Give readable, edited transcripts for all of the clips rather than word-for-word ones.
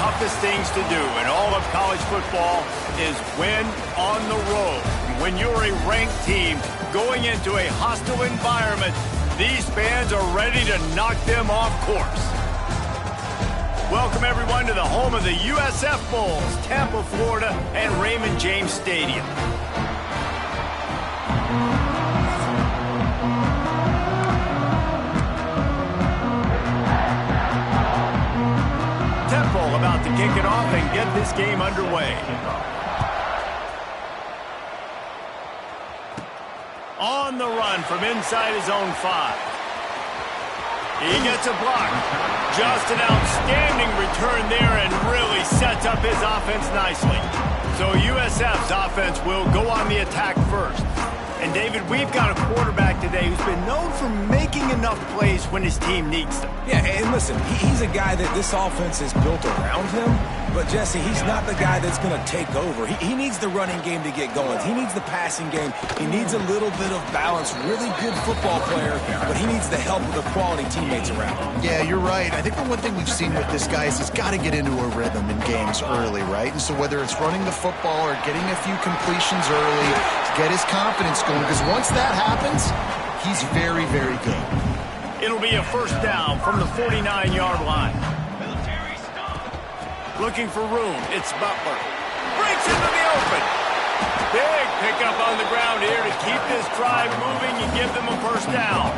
toughest things to do in all of college football is win on the road. When you're a ranked team going into a hostile environment, these fans are ready to knock them off course. Welcome, everyone, to the home of the USF Bulls, Tampa, Florida, and Raymond James Stadium. Temple about to kick it off and get this game underway. On the run from inside his own 5. He gets a block. Just an outstanding return there and really sets up his offense nicely. So USF's offense will go on the attack first. And David, we've got a quarterback today who's been known for making enough plays when his team needs them. Yeah, and listen, he's a guy that this offense is built around him. But, Jesse, he's not the guy that's going to take over. He needs the running game to get going. He needs the passing game. He needs a little bit of balance. Really good football player, but he needs the help of the quality teammates around him. Yeah, you're right. I think the one thing we've seen with this guy is he's got to get into a rhythm in games early, right? And so whether it's running the football or getting a few completions early to get his confidence going, because once that happens, he's very, very good. It'll be a first down from the 49-yard line. Looking for room, it's Butler. Breaks into the open. Big pickup on the ground here to keep this drive moving and give them a first down.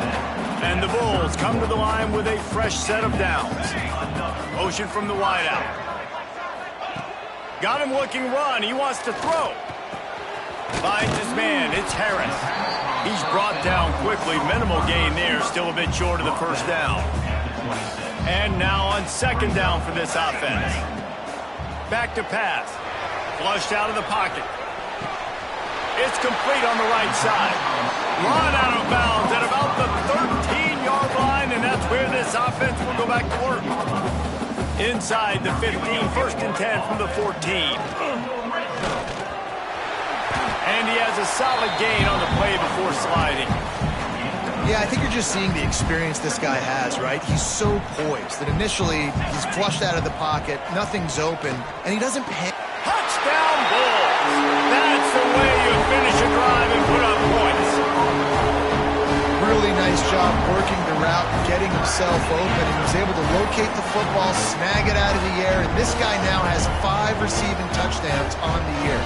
And the Bulls come to the line with a fresh set of downs. Motion from the wideout. Got him looking run. He wants to throw. Finds his man. It's Harris. He's brought down quickly. Minimal gain there. Still a bit short of the first down. And now on second down for this offense. Back to pass. Flushed out of the pocket. It's complete on the right side. Run out of bounds at about the 13-yard line, and that's where this offense will go back to work. Inside the 15, first and 10 from the 14. And he has a solid gain on the play before sliding. Yeah, I think you're just seeing the experience this guy has, right? He's so poised that initially he's flushed out of the pocket, nothing's open, and he doesn't panic. Touchdown Bulls! That's the way you finish a drive and put up points. Really nice job working the route, getting himself open, and he's able to locate the football, snag it out of the air, and this guy now has 5 receiving touchdowns on the year.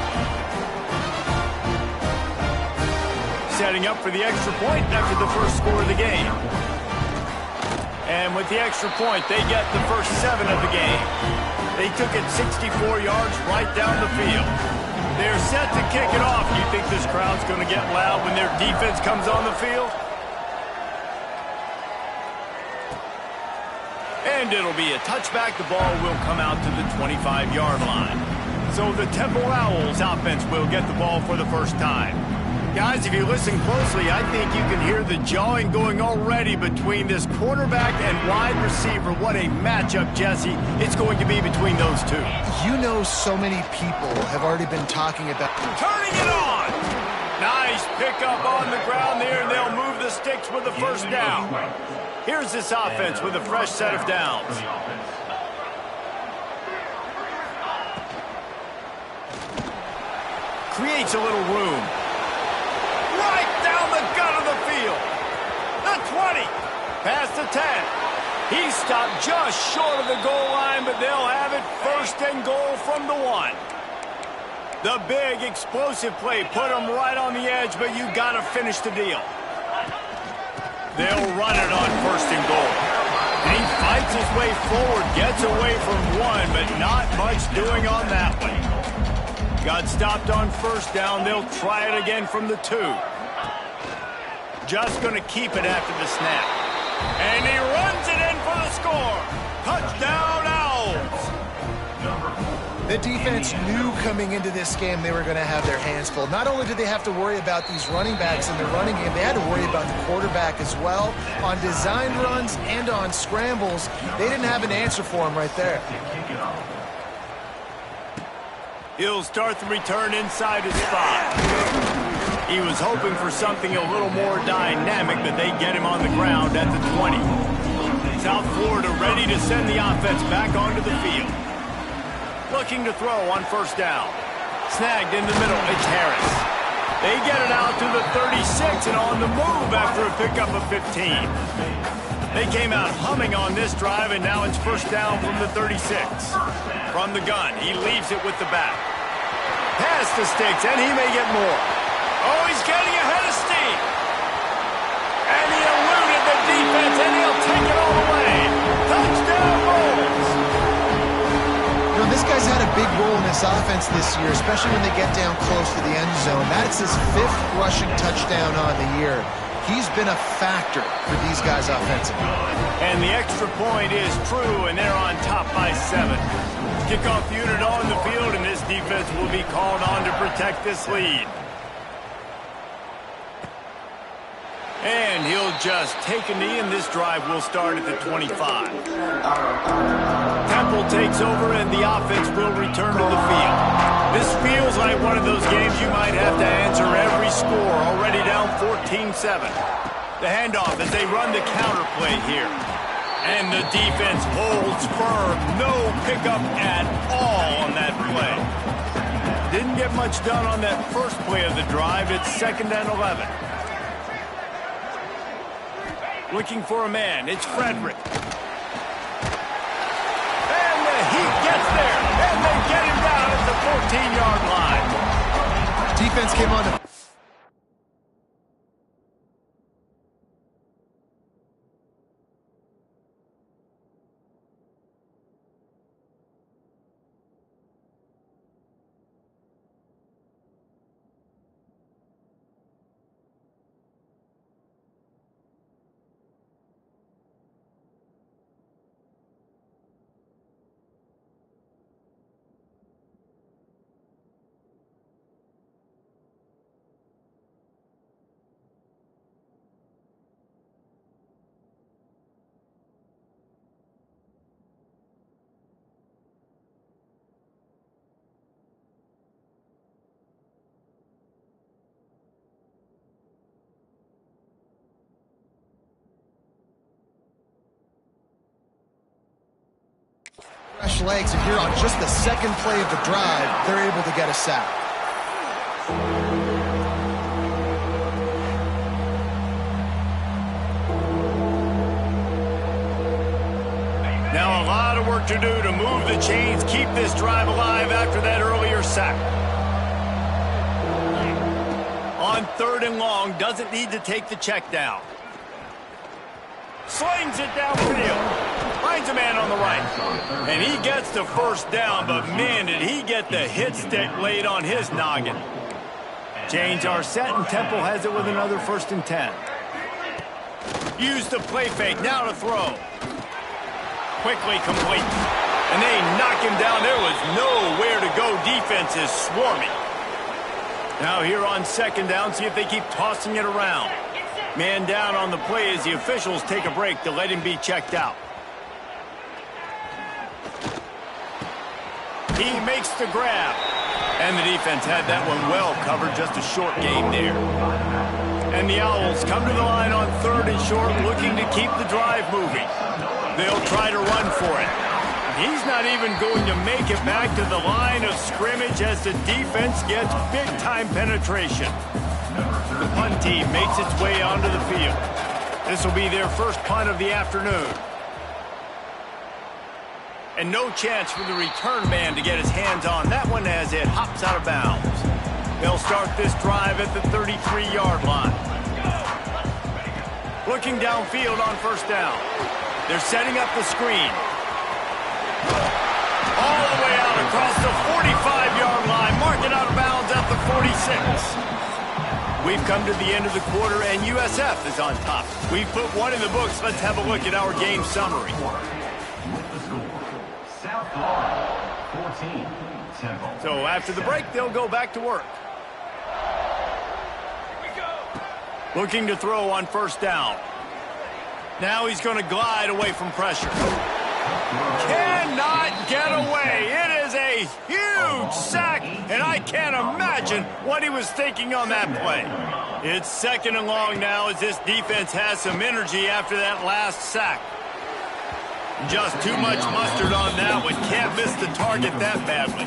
Setting up for the extra point after the first score of the game. And with the extra point, they get the first 7 of the game. They took it 64 yards right down the field. They're set to kick it off. You think this crowd's going to get loud when their defense comes on the field? And it'll be a touchback. The ball will come out to the 25-yard line. So the Temple Owls offense will get the ball for the first time. Guys, if you listen closely, I think you can hear the jawing going already between this quarterback and wide receiver. What a matchup, Jesse, it's going to be between those two. You know, so many people have already been talking about... Turning it on! Nice pickup on the ground there, and they'll move the sticks with the first down. Here's this offense with a fresh set of downs. Creates a little room. Right down the gut of the field. The 20. Past the 10. He stopped just short of the goal line, but they'll have it first and goal from the 1. The big explosive play put him right on the edge, but you got to finish the deal. They'll run it on first and goal. And he fights his way forward, gets away from 1, but not much doing on that one. Got stopped on first down. They'll try it again from the 2. Just going to keep it after the snap. And he runs it in for the score. Touchdown, Owls. The defense knew coming into this game they were going to have their hands full. Not only did they have to worry about these running backs in the running game, they had to worry about the quarterback as well. On design runs and on scrambles, they didn't have an answer for him right there. He'll start the return inside his spot. He was hoping for something a little more dynamic, but they get him on the ground at the 20. South Florida ready to send the offense back onto the field. Looking to throw on first down. Snagged in the middle. It's Harris. They get it out to the 36 and on the move after a pickup of 15. They came out humming on this drive, and now it's first down from the 36. From the gun, he leaves it with the back. Pass to Sticks, and he may get more. Oh, he's getting ahead of steam. And he eluded the defense, and he'll take it all the way. Touchdown, Bulls! You know, this guy's had a big role in this offense this year, especially when they get down close to the end zone. That's his 5th rushing touchdown on the year. He's been a factor for these guys offensively. And the extra point is true, and they're on top by 7. Kickoff unit on the field, and this defense will be called on to protect this lead. And he'll just take a knee, and this drive will start at the 25. Temple takes over, and the offense will return to the field. This feels like one of those games you might have to answer every score, already down 14-7. The handoff as they run the counter play here. And the defense holds firm. No pickup at all on that play. Didn't get much done on that first play of the drive. It's 2nd and 11. Looking for a man. It's Frederick. And the Heat gets there. And they get him down at the 14-yard line. Defense came on to... fresh legs, and here on just the 2nd play of the drive, they're able to get a sack. Now a lot of work to do to move the chains, keep this drive alive after that earlier sack. On 3rd and long, doesn't need to take the check down. Slings it downfield. Finds a man on the right. And he gets the first down, but man, did he get the hit stick laid on his noggin. Chains are set, and Temple has it with another 1st and 10. Use the play fake, now to throw. Quickly complete. And they knock him down. There was nowhere to go. Defense is swarming. Now here on 2nd down, see if they keep tossing it around. Man down on the play as the officials take a break to let him be checked out. He makes the grab. And the defense had that one well covered, just a short game there. And the Owls come to the line on 3rd and short, looking to keep the drive moving. They'll try to run for it. He's not even going to make it back to the line of scrimmage as the defense gets big-time penetration. The punt team makes its way onto the field. This will be their first punt of the afternoon. And no chance for the return man to get his hands on that one as it hops out of bounds. They'll start this drive at the 33-yard line. Looking downfield on 1st down. They're setting up the screen. All the way out across the 45-yard line. Mark it out of bounds at the 46. We've come to the end of the quarter, and USF is on top. We've put one in the books. Let's have a look at our game summary. So after the break, they'll go back to work. Looking to throw on 1st down. Now he's going to glide away from pressure. Cannot get away. It is a huge sack, and I can't imagine what he was thinking on that play. It's 2nd and long now as this defense has some energy after that last sack. Just too much mustard on that one. Can't miss the target that badly.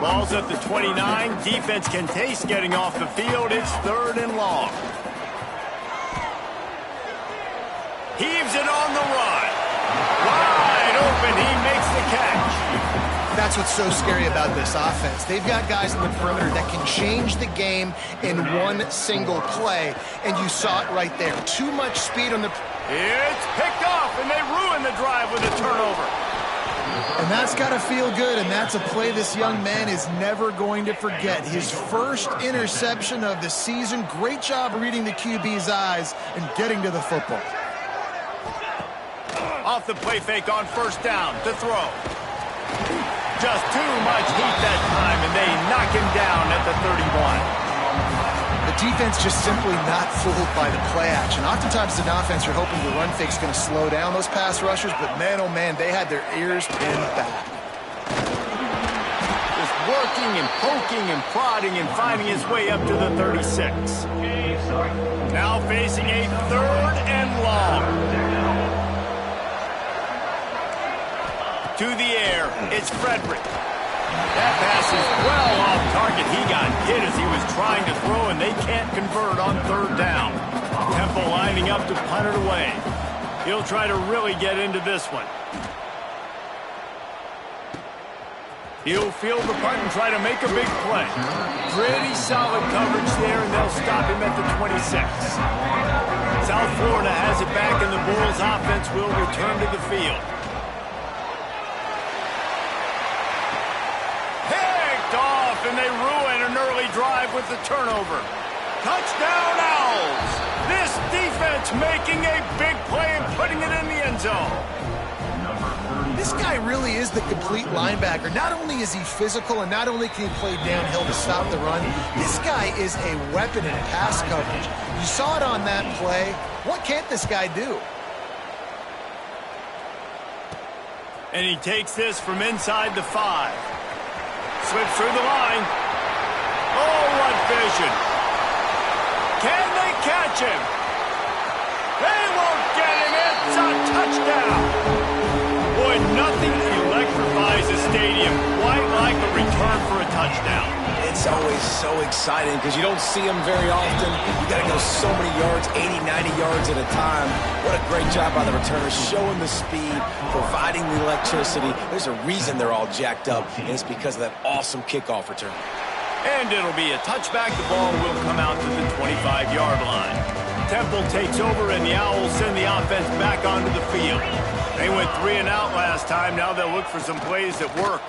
Ball's at the 29. Defense can taste getting off the field. It's 3rd and long. Heaves it on the run. Wide open. He makes the catch. That's what's so scary about this offense. They've got guys in the perimeter that can change the game in one single play, and you saw it right there. Too much speed on the... It's picked off, and they ruin the drive with a turnover. And that's got to feel good, and that's a play this young man is never going to forget. His first interception of the season. Great job reading the QB's eyes and getting to the football. Off the play fake on 1st down to throw. Just too much heat that time, and they knock him down at the 31. The defense just simply not fooled by the play action. Oftentimes, as an offense, you're hoping the run fake's going to slow down those pass rushers, but man, oh man, they had their ears pinned back. Just working and poking and prodding and finding his way up to the 36. Now facing a 3rd and long. To the air, it's Frederick. That pass is well off target. He got hit as he was trying to throw, and they can't convert on 3rd down. Temple lining up to punt it away. He'll try to really get into this one. He'll field the punt and try to make a big play. Pretty solid coverage there, and they'll stop him at the 26. South Florida has it back, and the Bulls offense will return to the field. And they ruin an early drive with the turnover. Touchdown Owls! This defense making a big play and putting it in the end zone. This guy really is the complete linebacker. Not only is he physical and not only can he play downhill to stop the run, this guy is a weapon in pass coverage. You saw it on that play. What can't this guy do? And he takes this from inside the 5. Slips through the line. Oh, what vision. Can they catch him? They won't get him. It's a touchdown. Boy, nothing electrifies a stadium quite like a return for a touchdown. It's always so exciting because you don't see them very often. You got to go so many yards, 80, 90 yards at a time. What a great job by the returners, showing the speed, providing the electricity. There's a reason they're all jacked up, and it's because of that awesome kickoff return. And it'll be a touchback. The ball will come out to the 25-yard line. Temple takes over, and the Owls send the offense back onto the field. They went 3 and out last time. Now they'll look for some plays that work.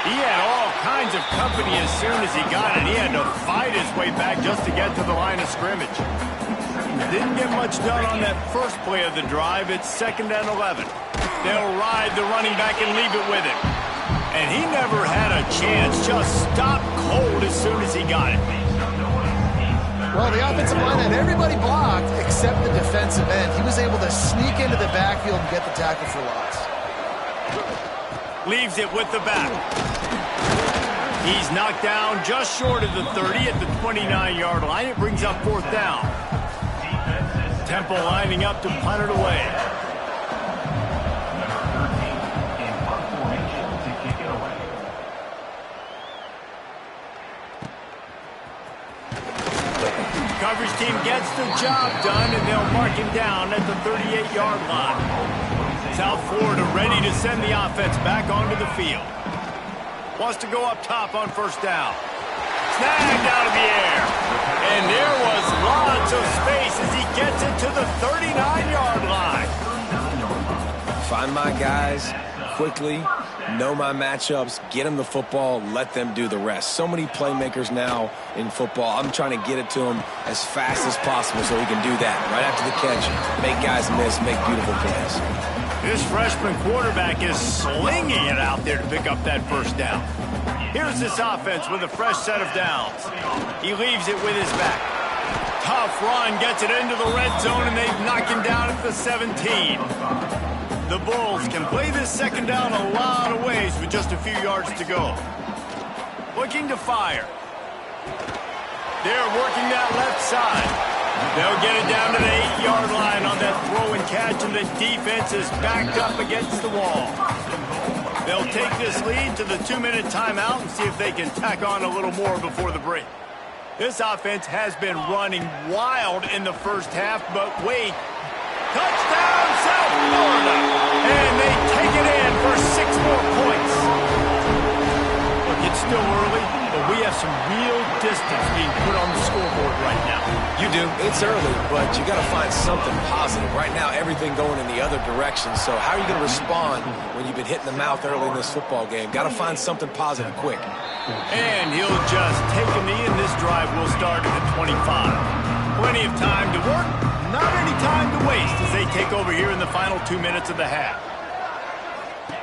He had all kinds of company as soon as he got it. He had to fight his way back just to get to the line of scrimmage. Didn't get much done on that first play of the drive. It's 2nd and 11. They'll ride the running back and leave it with him. And he never had a chance. Just stopped cold as soon as he got it. Well, the offensive line had everybody blocked except the defensive end. He was able to sneak into the backfield and get the tackle for loss. Leaves it with the back. He's knocked down just short of the 30 at the 29-yard line. It brings up 4th down. Temple lining up to punt it away. Coverage team gets the job done, and they'll mark him down at the 38-yard line. South Florida ready to send the offense back onto the field. Wants to go up top on 1st down. Snagged out of the air. And there was lots of space as he gets it to the 39-yard line. Find my guys quickly, know my matchups, get them the football, let them do the rest. So many playmakers now in football. I'm trying to get it to him as fast as possible so he can do that. Right after the catch, make guys miss, make beautiful plays. This freshman quarterback is slinging it out there to pick up that 1st down. Here's this offense with a fresh set of downs. He leaves it with his back. Tough run, gets it into the red zone, and they've knocked him down at the 17. The Bulls can play this 2nd down a lot of ways with just a few yards to go. Looking to fire. They're working that left side. They'll get it down to the 8-yard line on that throw and catch, and the defense is backed up against the wall. They'll take this lead to the 2-minute timeout and see if they can tack on a little more before the break. This offense has been running wild in the first half, but wait. Touchdown, South Florida! And they take it in for 6 more points. Look, it's still early, but we have some real distance being put on the scoreboard right now. You do. It's early, but you got to find something positive. Right now, everything going in the other direction. So how are you going to respond when you've been hit in the mouth early in this football game? Got to find something positive quick. And he'll just take a knee, and this drive will start at the 25. Plenty of time to work, not any time to waste as they take over here in the final 2 minutes of the half.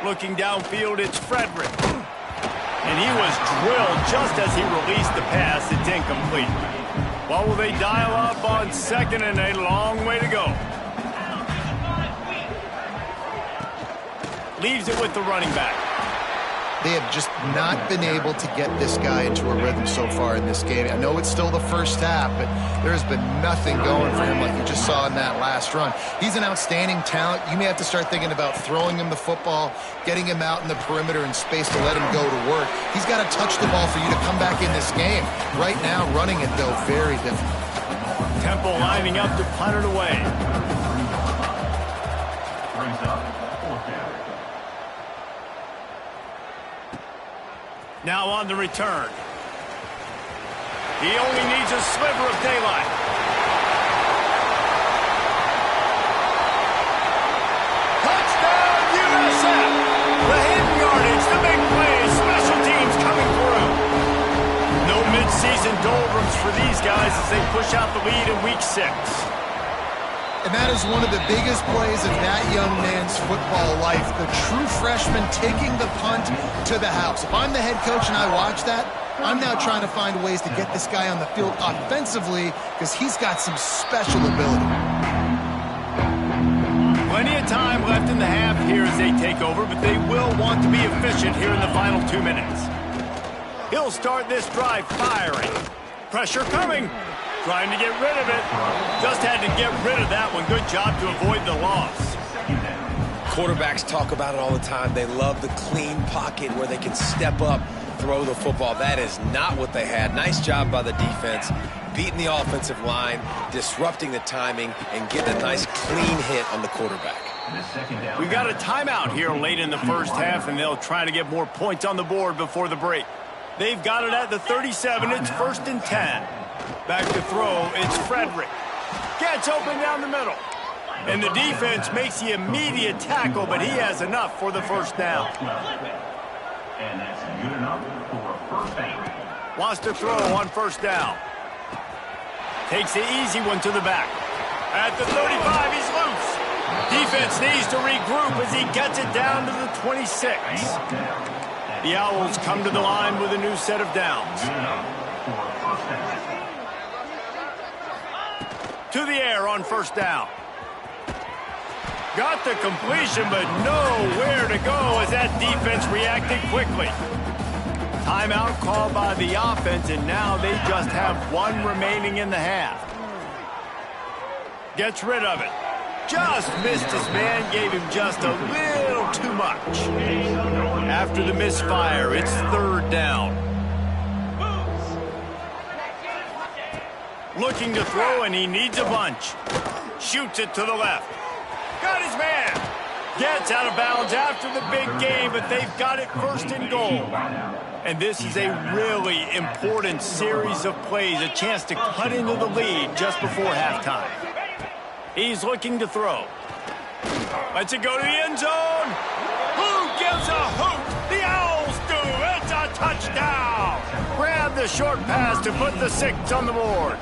Looking downfield, it's Frederick. And he was drilled just as he released the pass. It's incomplete. Well, will they dial up on second, and a long way to go. Leaves it with the running back. They have just not been able to get this guy into a rhythm so far in this game. I know it's still the first half, but there's been nothing going for him like you just saw in that last run. He's an outstanding talent. You may have to start thinking about throwing him the football, getting him out in the perimeter in space to let him go to work. He's got to touch the ball for you to come back in this game. Right now, running it, though, very difficult. Temple lining up to punt it away. Now on the return. He only needs a sliver of daylight. Touchdown, USF! The hidden yardage, the big plays, special teams coming through. No mid-season doldrums for these guys as they push out the lead in Week 6. And that is one of the biggest plays of that young man's football life. The true freshman taking the punt to the house. If I'm the head coach and I watch that, I'm now trying to find ways to get this guy on the field offensively because he's got some special ability. Plenty of time left in the half here as they take over, but they will want to be efficient here in the final 2 minutes. He'll start this drive firing. Pressure coming. Trying to get rid of it. Just had to get rid of that one. Good job to avoid the loss. Quarterbacks talk about it all the time. They love the clean pocket where they can step up, throw the football. That is not what they had. Nice job by the defense, beating the offensive line, disrupting the timing, and getting a nice clean hit on the quarterback. We got a timeout here late in the first half, and they'll try to get more points on the board before the break. They've got it at the 37. It's 1st and 10. Back to throw, it's Frederick. Gets open down the middle. And the defense makes the immediate tackle, but he has enough for the first down. And that's good enough for a first down. Wants to throw on 1st down. Takes the easy one to the back. At the 35, he's loose. Defense needs to regroup as he gets it down to the 26. The Owls come to the line with a new set of downs. To the air on 1st down. Got the completion, but nowhere to go as that defense reacted quickly. Timeout called by the offense, and now they just have one remaining in the half. Gets rid of it. Just missed his man, gave him just a little too much. After the misfire, it's 3rd down. Looking to throw, and he needs a bunch. Shoots it to the left. Got his man. Gets out of bounds after the big game, but they've got it 1st and goal. And this is a really important series of plays, a chance to cut into the lead just before halftime. He's looking to throw. Lets it go to the end zone. Who gives a hoot? The Owls do. It's a touchdown. Grab the short pass to put the 6 on the board.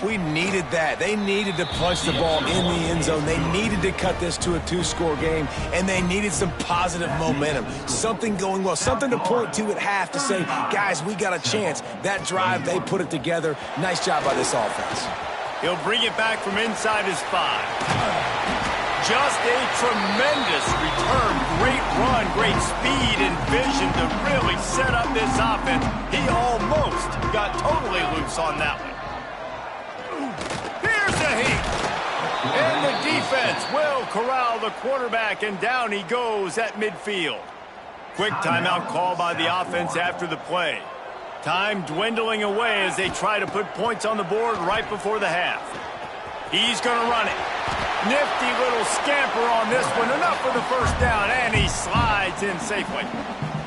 We needed that. They needed to punch the ball in the end zone. They needed to cut this to a 2-score game, and they needed some positive momentum. Something going well, something to point to at half to say, guys, we got a chance. That drive, they put it together. Nice job by this offense. He'll bring it back from inside his 5. Just a tremendous return. Great run, great speed and vision to really set up this offense. He almost got totally loose on that one. defense will corral the quarterback, and down he goes at midfield. Quick timeout call by the offense after the play. Time dwindling away as they try to put points on the board right before the half. He's going to run it. Nifty little scamper on this one. Enough for the first down, and he slides in safely.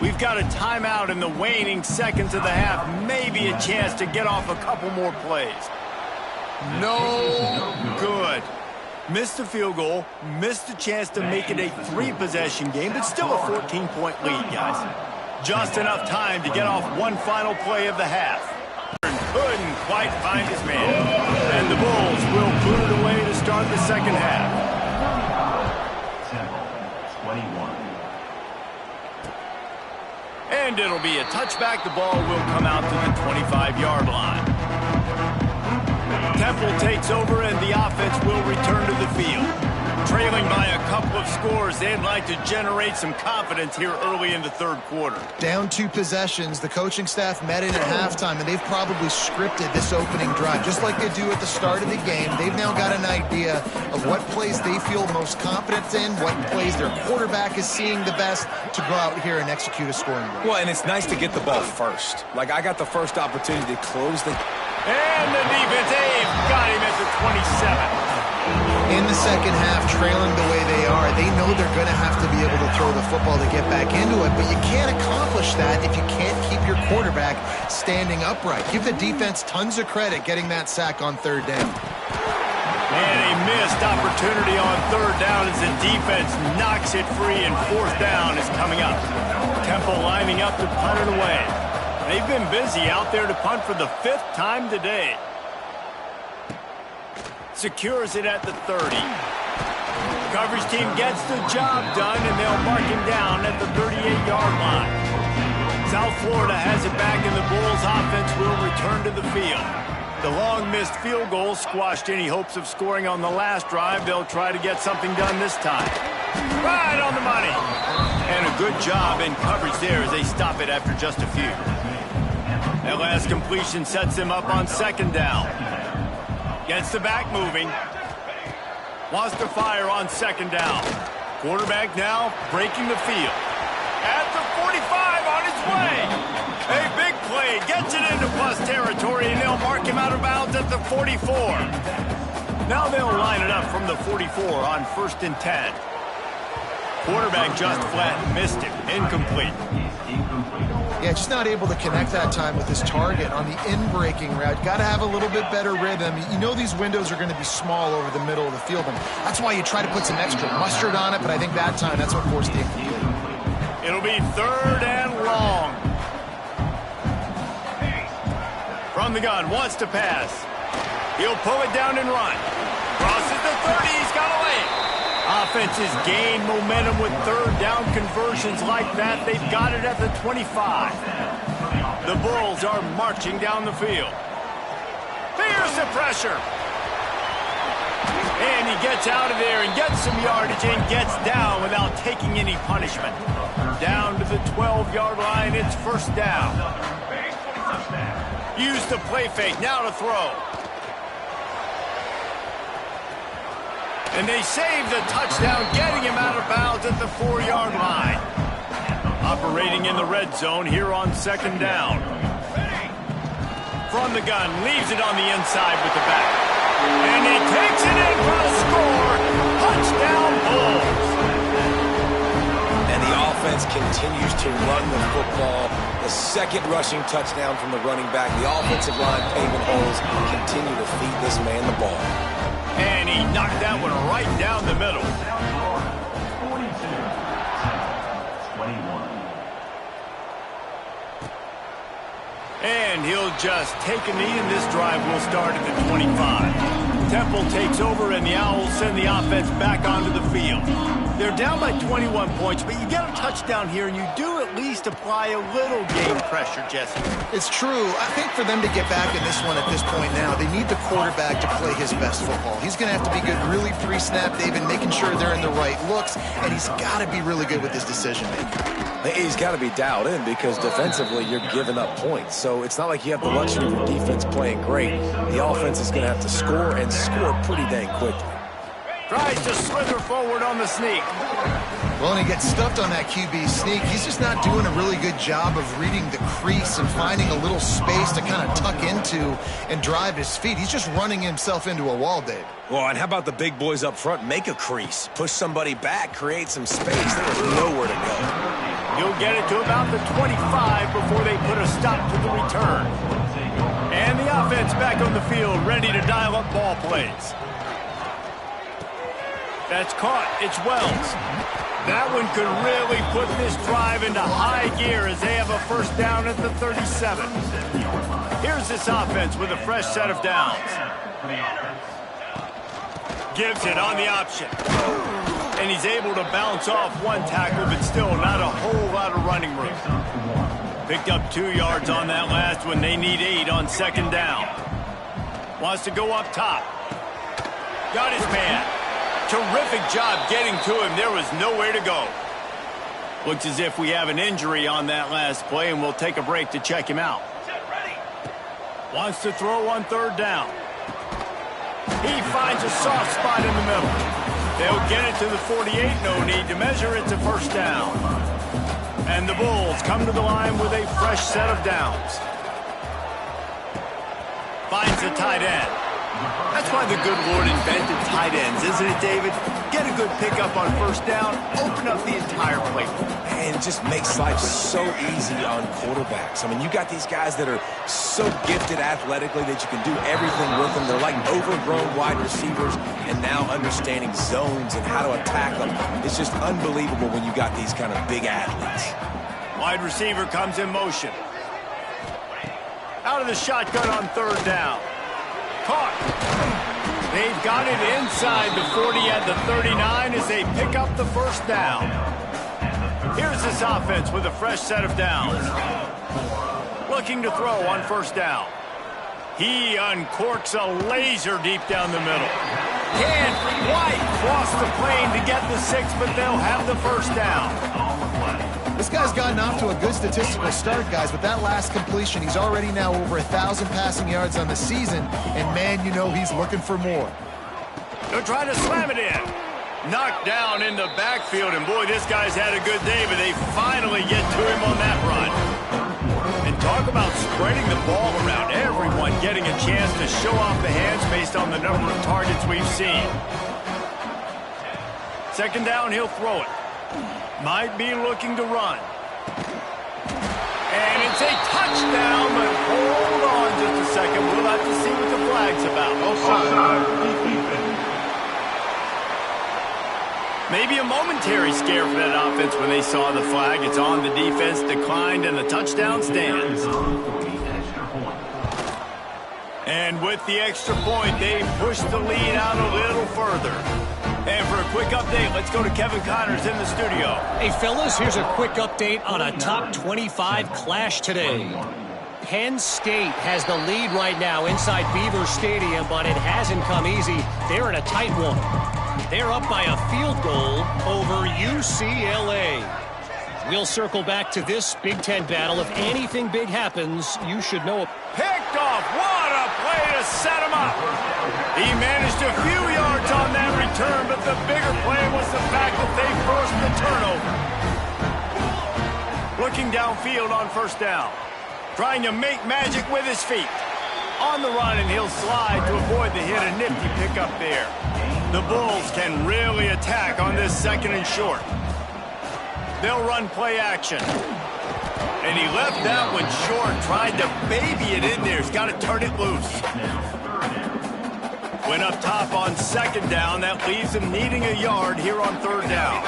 We've got a timeout in the waning seconds of the half. Maybe a chance to get off a couple more plays. No good. Missed the field goal, missed a chance to make it a 3-possession game, but still a 14-point lead, guys. Just enough time to get off one final play of the half. Couldn't quite find his man. And the Bulls will put it away to start the second half. Temple, 21. And it'll be a touchback. The ball will come out to the 25-yard line. Temple takes over, and the offense will return to the field. Trailing by a couple of scores, they'd like to generate some confidence here early in the third quarter. Down 2 possessions, the coaching staff met in at halftime, and they've probably scripted this opening drive. Just like they do at the start of the game, they've now got an idea of what plays they feel most confident in, what plays their quarterback is seeing the best to go out here and execute a scoring drive. Well, and it's nice to get the ball first. Like, I got the first opportunity to close the... And the defense, they've got him at the 27. In the second half, trailing the way they are, they know they're going to have to be able to throw the football to get back into it, but you can't accomplish that if you can't keep your quarterback standing upright. Give the defense tons of credit getting that sack on third down. And a missed opportunity on third down as the defense knocks it free, and fourth down is coming up. Temple lining up to punt it away. They've been busy out there to punt for the 5th time today. Secures it at the 30. Coverage team gets the job done, and they'll mark him down at the 38-yard line. South Florida has it back, and the Bulls offense will return to the field. The long missed field goal squashed any hopes of scoring on the last drive. They'll try to get something done this time. Right on the money. And a good job in coverage there as they stop it after just a few. That last completion sets him up on second down. Gets the back moving. Wants to fire on second down. Quarterback now breaking the field. At the 45 on his way. A big play. Gets it into plus territory, and they'll mark him out of bounds at the 44. Now they'll line it up from the 44 on 1st and 10. Quarterback just flat missed it. Incomplete. Yeah, just not able to connect that time with his target on the in-breaking route. Got to have a little bit better rhythm. You know these windows are going to be small over the middle of the field, and that's why you try to put some extra mustard on it, but I think that time that's what forced the incomplete. It'll be 3rd and long. From the gun, wants to pass. He'll pull it down and run. Crosses the 30, he's got away. Offenses gain momentum with third down conversions like that. They've got it at the 25. The Bulls are marching down the field. Here's the pressure. And he gets out of there and gets some yardage and gets down without taking any punishment. Down to the 12-yard line, it's first down. Use the play fake, now to throw. And they save the touchdown, getting him out of bounds at the 4-yard line. Operating in the red zone here on second down. From the gun, leaves it on the inside with the back. And he takes it in for a score. Touchdown, Bulls. And the offense continues to run the football. The second rushing touchdown from the running back. The offensive line paving holes continue to feed this man the ball. And he knocked that one right down the middle. 42. 21. And he'll just take a knee, and this drive will start at the 25. Temple takes over, and the Owls send the offense back onto the field. They're down by 21 points, but you get a touchdown here, and you do at least apply a little game pressure, Jesse. It's true. I think for them to get back in this one at this point now, they need the quarterback to play his best football. He's going to have to be good really pre-snap, David, making sure they're in the right looks, and he's got to be really good with his decision-making. He's got to be dialed in because defensively you're giving up points. So it's not like you have the luxury of your defense playing great. The offense is going to have to score and score pretty dang quickly. Tries to slither forward on the sneak. Well, and he gets stuffed on that QB sneak. He's just not doing a really good job of reading the crease and finding a little space to kind of tuck into and drive his feet. He's just running himself into a wall, Dave. Well, and how about the big boys up front? Make a crease. Push somebody back. Create some space. There's nowhere to go. He'll get it to about the 25 before they put a stop to the return. And the offense back on the field, ready to dial up ball plays. That's caught. It's Wells. That one could really put this drive into high gear as they have a first down at the 37. Here's this offense with a fresh set of downs. Gives it on the option. And he's able to bounce off one tackle, but still not a whole lot of running room. Picked up 2 yards on that last one. They need 8 on second down. Wants to go up top. Got his man. Terrific job getting to him. There was nowhere to go. Looks as if we have an injury on that last play, and we'll take a break to check him out. Wants to throw on third down. He finds a soft spot in the middle. They'll get it to the 48. No need to measure. It's a first down. And the Bulls come to the line with a fresh set of downs. Finds the tight end. That's why the good Lord invented tight ends, isn't it, David? Get a good pickup on first down, open up the entire plate. And it just makes life so easy on quarterbacks. I mean, you got these guys that are so gifted athletically that you can do everything with them. They're like overgrown wide receivers, and now understanding zones and how to attack them. It's just unbelievable when you got these kind of big athletes. Wide receiver comes in motion. Out of the shotgun on third down. Caught. They've got it inside the 40 at the 39 as they pick up the first down. Here's this offense with a fresh set of downs. Looking to throw on first down. He uncorks a laser deep down the middle. Can't quite cross the plane to get the 6, but they'll have the first down. This guy's gotten off to a good statistical start, guys, but that last completion, he's already now over 1,000 passing yards on the season, and man, you know he's looking for more. They'll try to slam it in. Knocked down in the backfield, and boy, this guy's had a good day, but they finally get to him on that run. And talk about spreading the ball around, everyone getting a chance to show off the hands based on the number of targets we've seen. Second down, he'll throw it. Might be looking to run. And it's a touchdown, but hold on just a second. We'll have to see what the flag's about. Maybe a momentary scare for that offense when they saw the flag. It's on, the defense declined, and the touchdown stands. And with the extra point, they push the lead out a little further. And for a quick update, let's go to Kevin Connors in the studio. Hey, fellas, here's a quick update on a top 25 clash today. Penn State has the lead right now inside Beaver Stadium, but it hasn't come easy. They're in a tight one. They're up by a field goal over UCLA. We'll circle back to this Big Ten battle. If anything big happens, you should know. Picked off. What a play to set him up. He managed a few yards on that return, but the bigger play was the fact that they forced the turnover. Looking downfield on first down. Trying to make magic with his feet. On the run, and he'll slide to avoid the hit. A nifty pickup there. The Bulls can really attack on this second and short. They'll run play action. And he left that one short, tried to baby it in there. He's got to turn it loose. Went up top on second down. That leaves him needing a yard here on third down.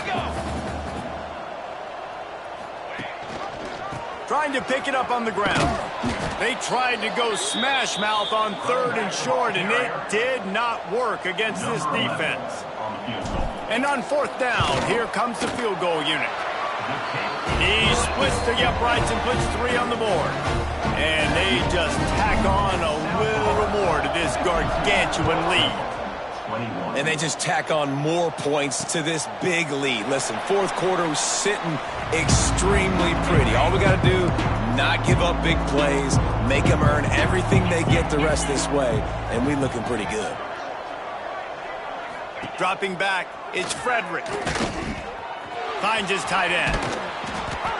Trying to pick it up on the ground. They tried to go smash mouth on third and short, and it did not work against this defense. And on fourth down, here comes the field goal unit. He splits the uprights and puts 3 on the board. And they just tack on a little more to this gargantuan lead. And they just tack on more points to this big lead. Listen, fourth quarter was sitting extremely pretty. All we got to do, not give up big plays, make them earn everything they get the rest this way, and we looking pretty good. Dropping back, it's Frederick. Finds his tight end.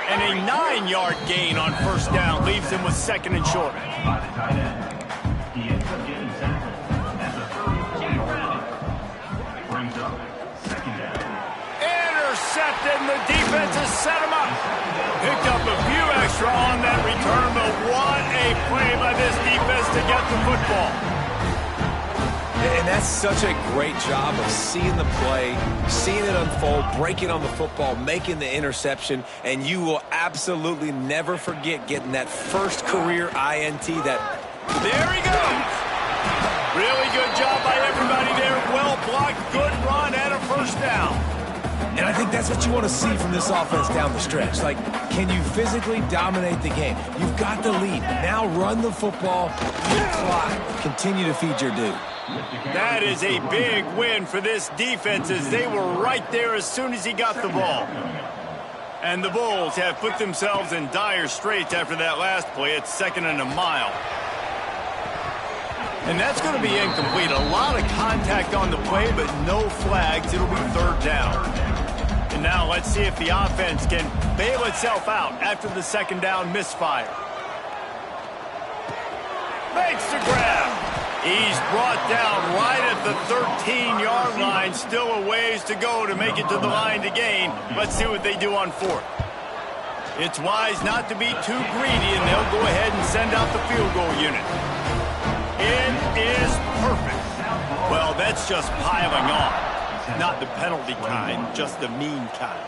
And a 9-yard gain on first down leaves him with second and short. By the tight end. He ends up getting tackled at the 30-40. Brings up second down. Intercepted, and the defense has set him up. Picked up a few extra on that return, but what a play by this defense to get the football. And that's such a great job of seeing the play, seeing it unfold, breaking on the football, making the interception, and you will absolutely never forget getting that first career INT. There he goes. Really good job by everybody there. Well blocked, good run, and a first down. And I think that's what you want to see from this offense down the stretch. Like, can you physically dominate the game? You've got the lead. Now run the football, eat clock, continue to feed your dude. That is a big win for this defense as they were right there as soon as he got the ball. And the Bulls have put themselves in dire straits after that last play. It's 2nd and a mile. And that's going to be incomplete. A lot of contact on the play, but no flags. It'll be 3rd down. And now let's see if the offense can bail itself out after the 2nd down misfire. Makes the grab. He's brought down right at the 13-yard line. Still a ways to go to make it to the line to gain. Let's see what they do on 4th. It's wise not to be too greedy, and they'll go ahead and send out the field goal unit. It is perfect. Well, that's just piling on. Not the penalty kind, just the mean kind.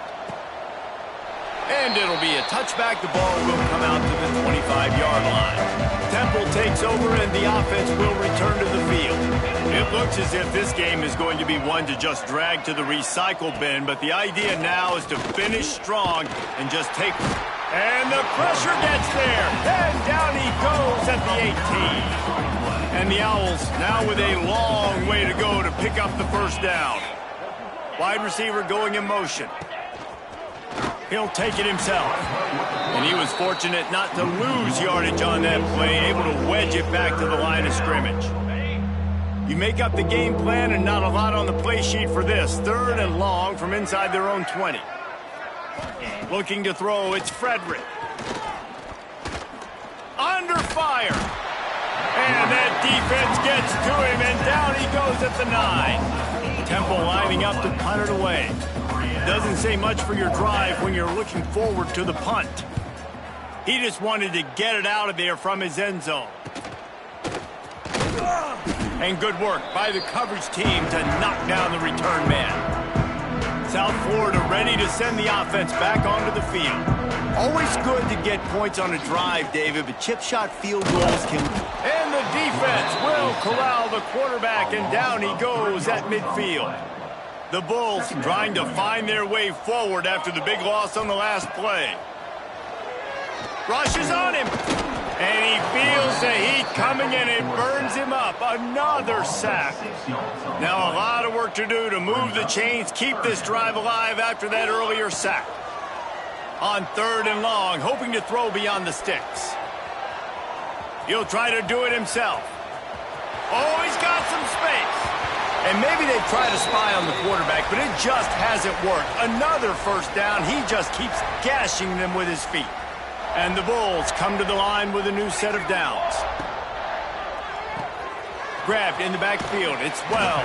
And it'll be a touchback. The ball will come out to the 25-yard line. Temple takes over, and the offense will return to the field. It looks as if this game is going to be one to just drag to the recycle bin, but the idea now is to finish strong and just take... And the pressure gets there, and down he goes at the 18. And the Owls now with a long way to go to pick up the first down. Wide receiver going in motion. He'll take it himself. And he was fortunate not to lose yardage on that play, able to wedge it back to the line of scrimmage. You make up the game plan and not a lot on the play sheet for this. 3rd and long from inside their own 20. Looking to throw, it's Frederick. Under fire. And that defense gets to him, and down he goes at the 9. Temple lining up to punt it away. Doesn't say much for your drive when you're looking forward to the punt. He just wanted to get it out of there from his end zone. And good work by the coverage team to knock down the return man. South Florida ready to send the offense back onto the field. Always good to get points on a drive, David, but chip shot field goals can... And the defense will corral the quarterback, and down he goes at midfield. The Bulls trying to find their way forward after the big loss on the last play. Rushes on him. And he feels the heat coming in. It burns him up. Another sack. Now a lot of work to do to move the chains, keep this drive alive after that earlier sack. On 3rd and long, hoping to throw beyond the sticks. He'll try to do it himself. Oh, he's got some space. And maybe they try to spy on the quarterback, but it just hasn't worked. Another first down. He just keeps gashing them with his feet. And the Bulls come to the line with a new set of downs. Grabbed in the backfield. It's Wells.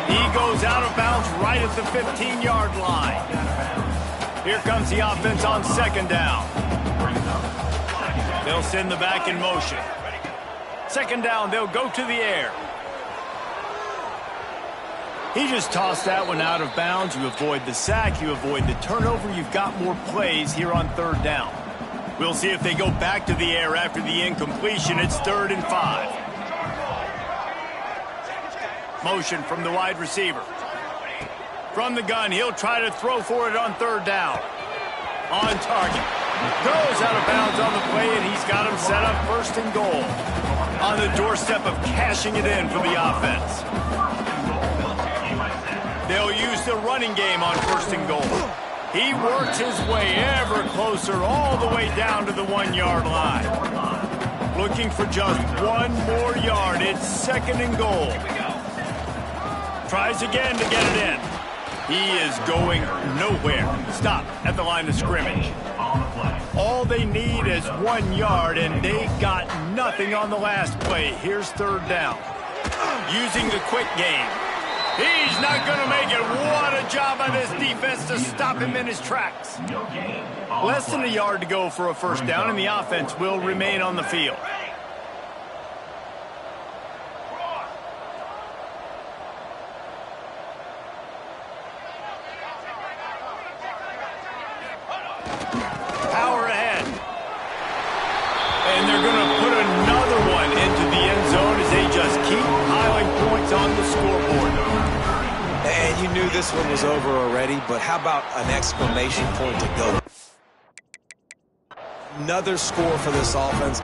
He goes out of bounds right at the 15-yard line. Here comes the offense on 2nd down. They'll send the back in motion. 2nd down, they'll go to the air. He just tossed that one out of bounds. You avoid the sack, you avoid the turnover. You've got more plays here on 3rd down. We'll see if they go back to the air after the incompletion. It's 3rd and 5. Motion from the wide receiver. From the gun, he'll try to throw for it on 3rd down. On target. Goes out of bounds on the play, and he's got him set up 1st and goal. On the doorstep of cashing it in for the offense. They'll use the running game on 1st and goal. He works his way ever closer all the way down to the 1-yard line. Looking for just one more yard. It's 2nd and goal. Tries again to get it in. He is going nowhere. Stop at the line of scrimmage. All they need is 1 yard, and they got nothing on the last play. Here's third down. Using the quick game. He's not going to make it. What a job by this defense to stop him in his tracks. Less than a yard to go for a first down, and the offense will remain on the field. Power ahead. And they're going to put another one into the end zone as they just keep piling points on the scoreboard. And you knew this one was over already, but how about an exclamation point to go? Another score for this offense.